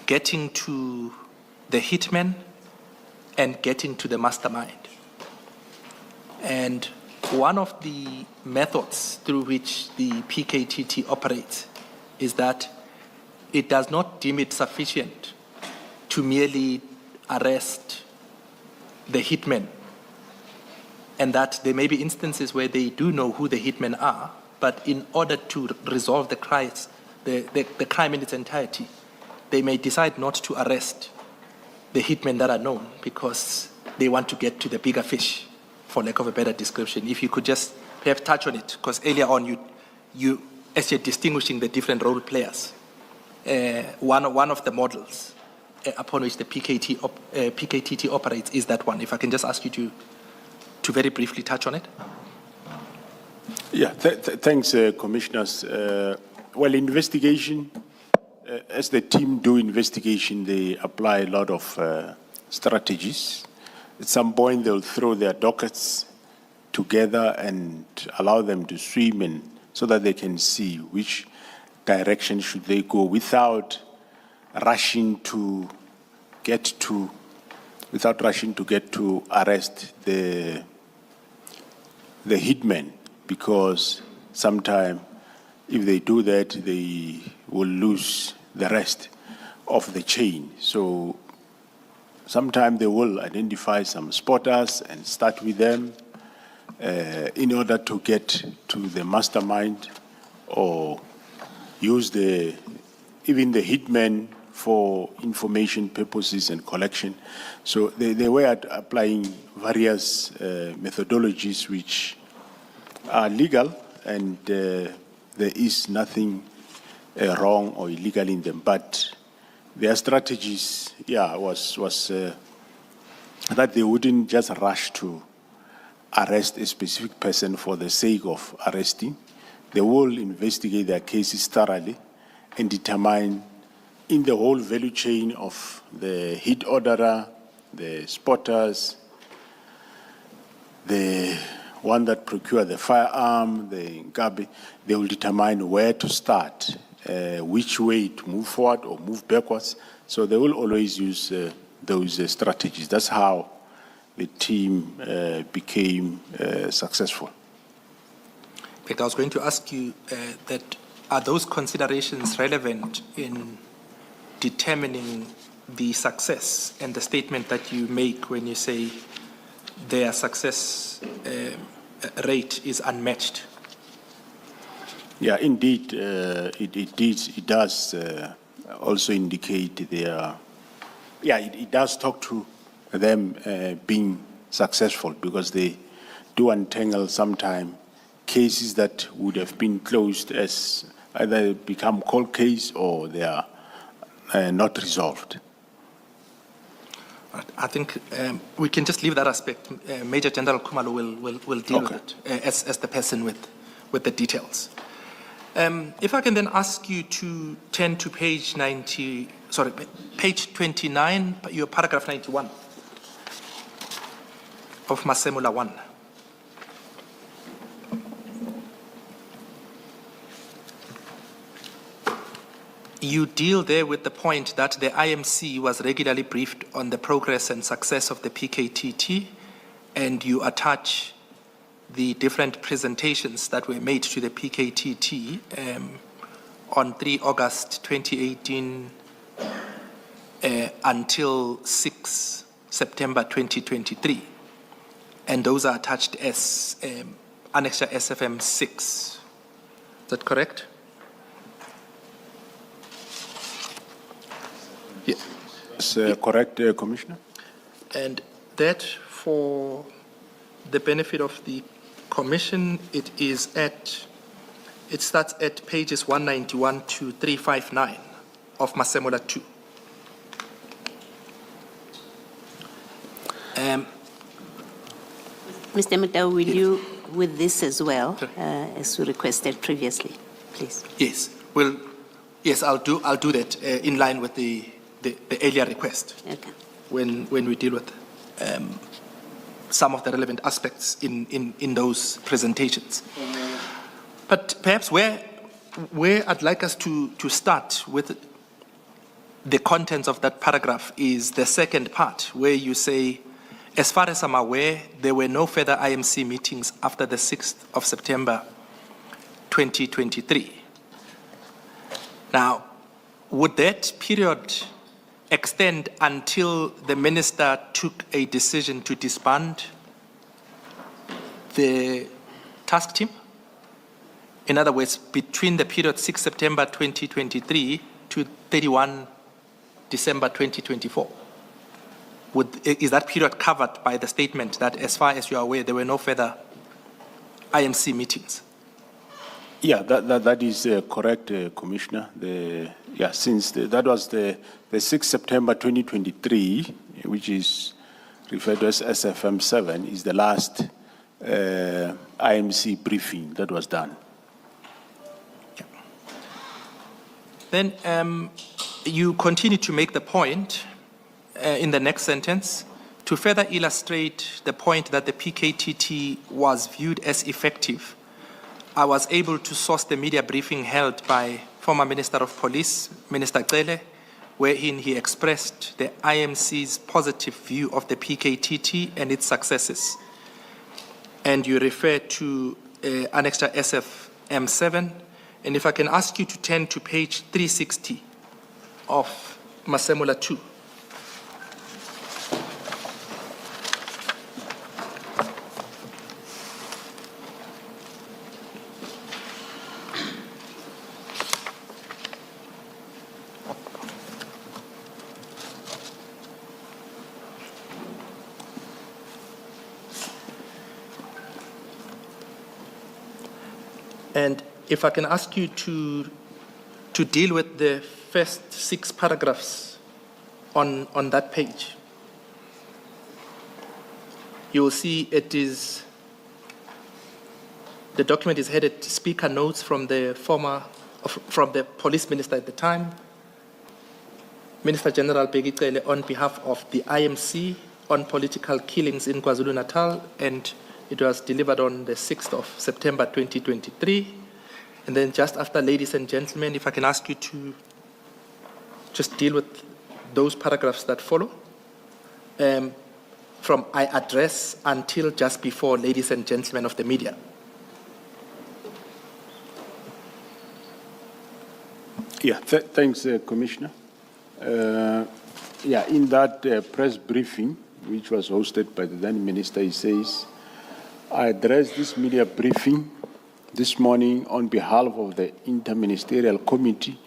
getting to the hitman and getting to the mastermind. And one of the methods through which the PKTT operates is that it does not deem it sufficient to merely arrest the hitmen, and that there may be instances where they do know who the hitmen are, but in order to resolve the crime in its entirety, they may decide not to arrest the hitmen that are known because they want to get to the bigger fish, for lack of a better description. If you could just perhaps touch on it, because earlier on you as you're distinguishing the different role players, one of the models upon which the PKTT operates is that one. If I can just ask you to very briefly touch on it. Yeah, thanks, Commissioners. Well, investigation, as the team do investigation, they apply a lot of strategies. At some point, they'll throw their dockets together and allow them to swim, and so that they can see which direction should they go without rushing to get to arrest the hitman, because sometime if they do that, they will lose the rest of the chain. So sometime they will identify some spotters and start with them in order to get to the mastermind, or use even the hitman for information purposes and collection. So they were applying various methodologies which are legal, and there is nothing wrong or illegal in them. But their strategies, was that they wouldn't just rush to arrest a specific person for the sake of arresting. They will investigate their cases thoroughly and determine in the whole value chain of the hit orderer, the spotters, the one that procured the firearm, the Ngabe, they will determine where to start, which way to move forward or move backwards. So they will always use those strategies. That's how the team became successful. But I was going to ask you that are those considerations relevant in determining the success and the statement that you make when you say their success rate is unmatched? Yeah, indeed, it does also indicate their. Yeah, it does talk to them being successful, because they do untangle sometime cases that would have been closed as either become cold case or they are not resolved. I think we can just leave that aspect. Major General Khumalo will deal with it as the person with the details. If I can then ask you to turn to page 29, your paragraph 91 of Masemola 1. You deal there with the point that the IMC was regularly briefed on the progress and success of the PKTT, and you attach the different presentations that were made to the PKTT on 3 August 2018 until 6 September 2023. And those are attached as Annexure SFM 6. Is that correct? Yeah. That's correct, Commissioner. And that, for the benefit of the Commission, it starts at pages 191 to 359 of Masemola 2. Mr. Mutau, will you with this as well, as we requested previously, please? Yes. Well, yes, I'll do that in line with the earlier request. Okay. When we deal with some of the relevant aspects in those presentations. But perhaps where I'd like us to start with the contents of that paragraph is the second part, where you say, as far as I'm aware, there were no further IMC meetings after the 6th of September 2023. Now, would that period extend until the minister took a decision to disband the task team? In other words, between the period 6 September 2023 to 31 December 2024. Is that period covered by the statement that, as far as you are aware, there were no further IMC meetings? Yeah, that is correct, Commissioner. Since that was the 6 September 2023, which is referred to as SFM 7, is the last IMC briefing that was done. Okay. Then you continue to make the point in the next sentence, to further illustrate the point that the PKTT was viewed as effective, I was able to source the media briefing held by former Minister of Police, Minister Ngeke, wherein he expressed the IMC's positive view of the PKTT and its successes. And you refer to Annexure SFM 7. And if I can ask you to turn to page 360 of Masemola 2. And if I can ask you to deal with the first 6 paragraphs on that page. You will see the document is headed Speaker Notes from the police minister at the time, Minister General Ngeke on behalf of the IMC on political killings in KwaZulu-Natal, and it was delivered on the 6th of September 2023. And then just after, ladies and gentlemen, if I can ask you to just deal with those paragraphs that follow. From I address until just before, ladies and gentlemen of the media. Yeah, thanks, Commissioner. In that press briefing, which was hosted by the then Minister, he says, I addressed this media briefing this morning on behalf of the Interministerial Committee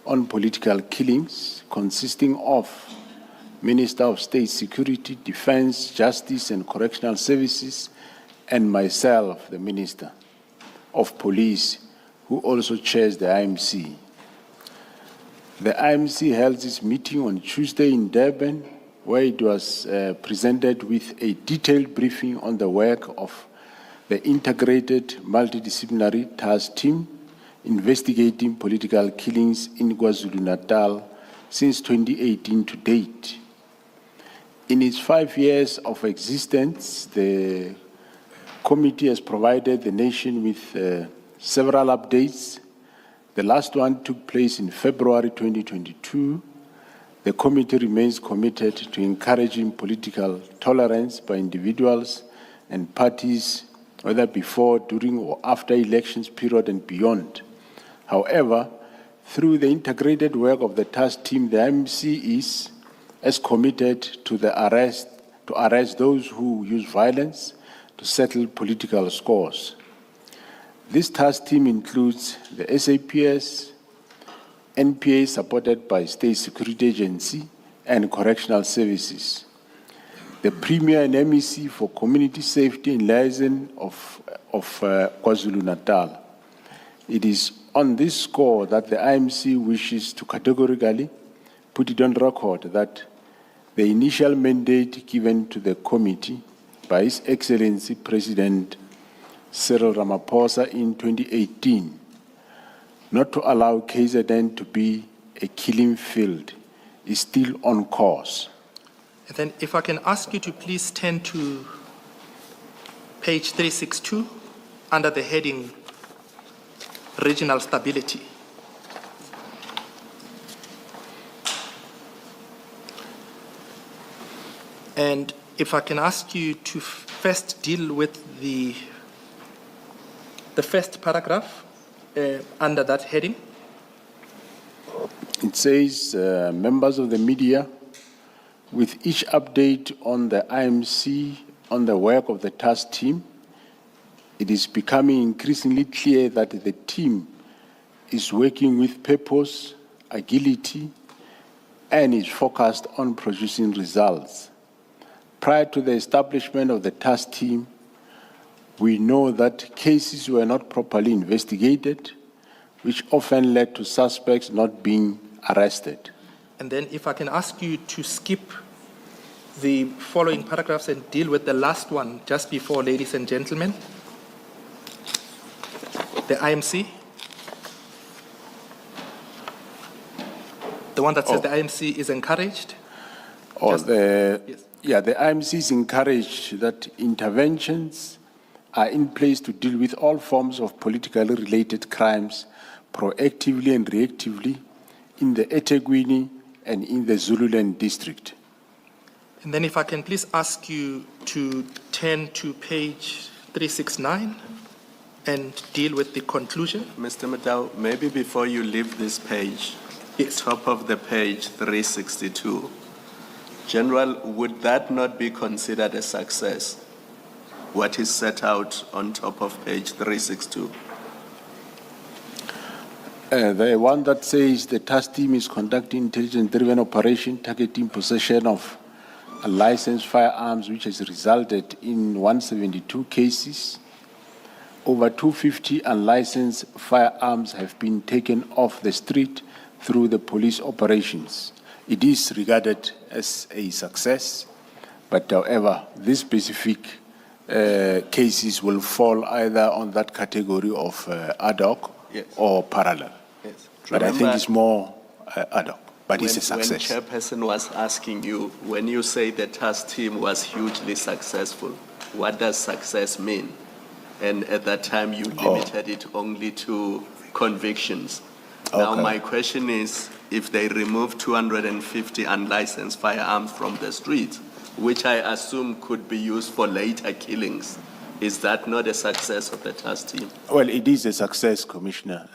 on Political Killings, consisting of Minister of State Security, Defense, Justice and Correctional Services, and myself, the Minister of Police, who also chairs the IMC. The IMC held its meeting on Tuesday in Durban, where it was presented with a detailed briefing on the work of the Integrated Multidisciplinary Task Team investigating political killings in KwaZulu-Natal since 2018 to date. In its 5 years of existence, the committee has provided the nation with several updates. The last one took place in February 2022. The committee remains committed to encouraging political tolerance by individuals and parties, whether before, during, or after elections period and beyond. However, through the integrated work of the task team, the IMC is as committed to arrest those who use violence to settle political scores. This task team includes the SAPS, NPA supported by State Security Agency and Correctional Services, the Premier and MEC for Community Safety and Liaison of KwaZulu-Natal. It is on this score that the IMC wishes to categorically put it on record that the initial mandate given to the committee by His Excellency President Cyril Ramaphosa in 2018, not to allow KZN to be a killing field, is still on course. And then if I can ask you to please turn to page 362 under the heading Regional Stability. And if I can ask you to first deal with the first paragraph under that heading. It says, members of the media, with each update on the IMC on the work of the task team, it is becoming increasingly clear that the team is working with purpose, agility, and is focused on producing results. Prior to the establishment of the task team, we know that cases were not properly investigated, which often led to suspects not being arrested. And then if I can ask you to skip the following paragraphs and deal with the last one just before, ladies and gentlemen. The IMC. The one that says the IMC is encouraged. Or Just- yes. Yeah, the IMC is encouraged that interventions are in place to deal with all forms of politically related crimes proactively and reactively in the eThekwini and in the Zululand district. And then if I can please ask you to turn to page 369 and deal with the conclusion. Mr. Madau, maybe before you leave this page, Yes. top of the page 362, General, would that not be considered a success? What is set out on top of page 362? The one that says the task team is conducting intelligence-driven operation targeting possession of unlicensed firearms, which has resulted in 172 cases. Over 250 unlicensed firearms have been taken off the street through the police operations. It is regarded as a success, but however, these specific cases will fall either on that category of ad hoc Yes. or parallel. Yes. But I think Remember, it's more ad hoc, but it's a When success. Chairperson was asking you, when you say the task team was hugely successful, what does success mean? And at that time, you limited it only to convictions. Now, Okay. my question is, if they remove 250 unlicensed firearms from the streets, which I assume could be used for later killings, is that not a success of the task team? Well, it is a success, Commissioner.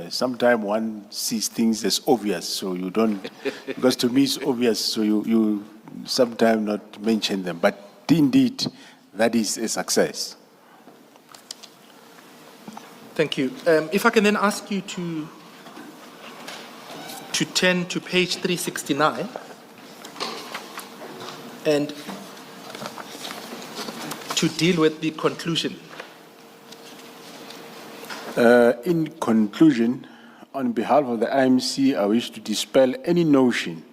Sometimes one sees things as obvious, so you don't, because to me it's obvious, so you sometimes not mention them. But indeed, that is a success. Thank you. If I can then ask you to turn to page 369 and to deal with the conclusion. In conclusion, on behalf of the IMC, I wish to dispel any notion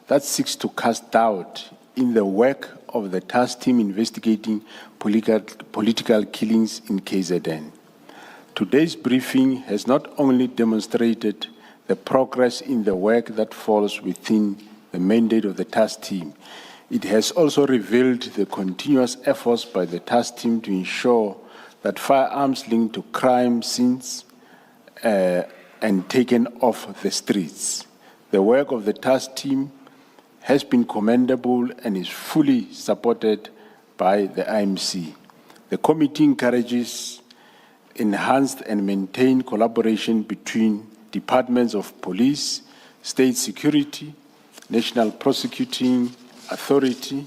that seeks to cast doubt in the work of the task team investigating political killings in KZN. Today's briefing has not only demonstrated the progress in the work that falls within the mandate of the task team, it has also revealed the continuous efforts by the task team to ensure that firearms linked to crime scenes and taken off the streets. The work of the task team has been commendable and is fully supported by the IMC. The committee encourages enhanced and maintained collaboration between departments of police, state security, National Prosecuting Authority,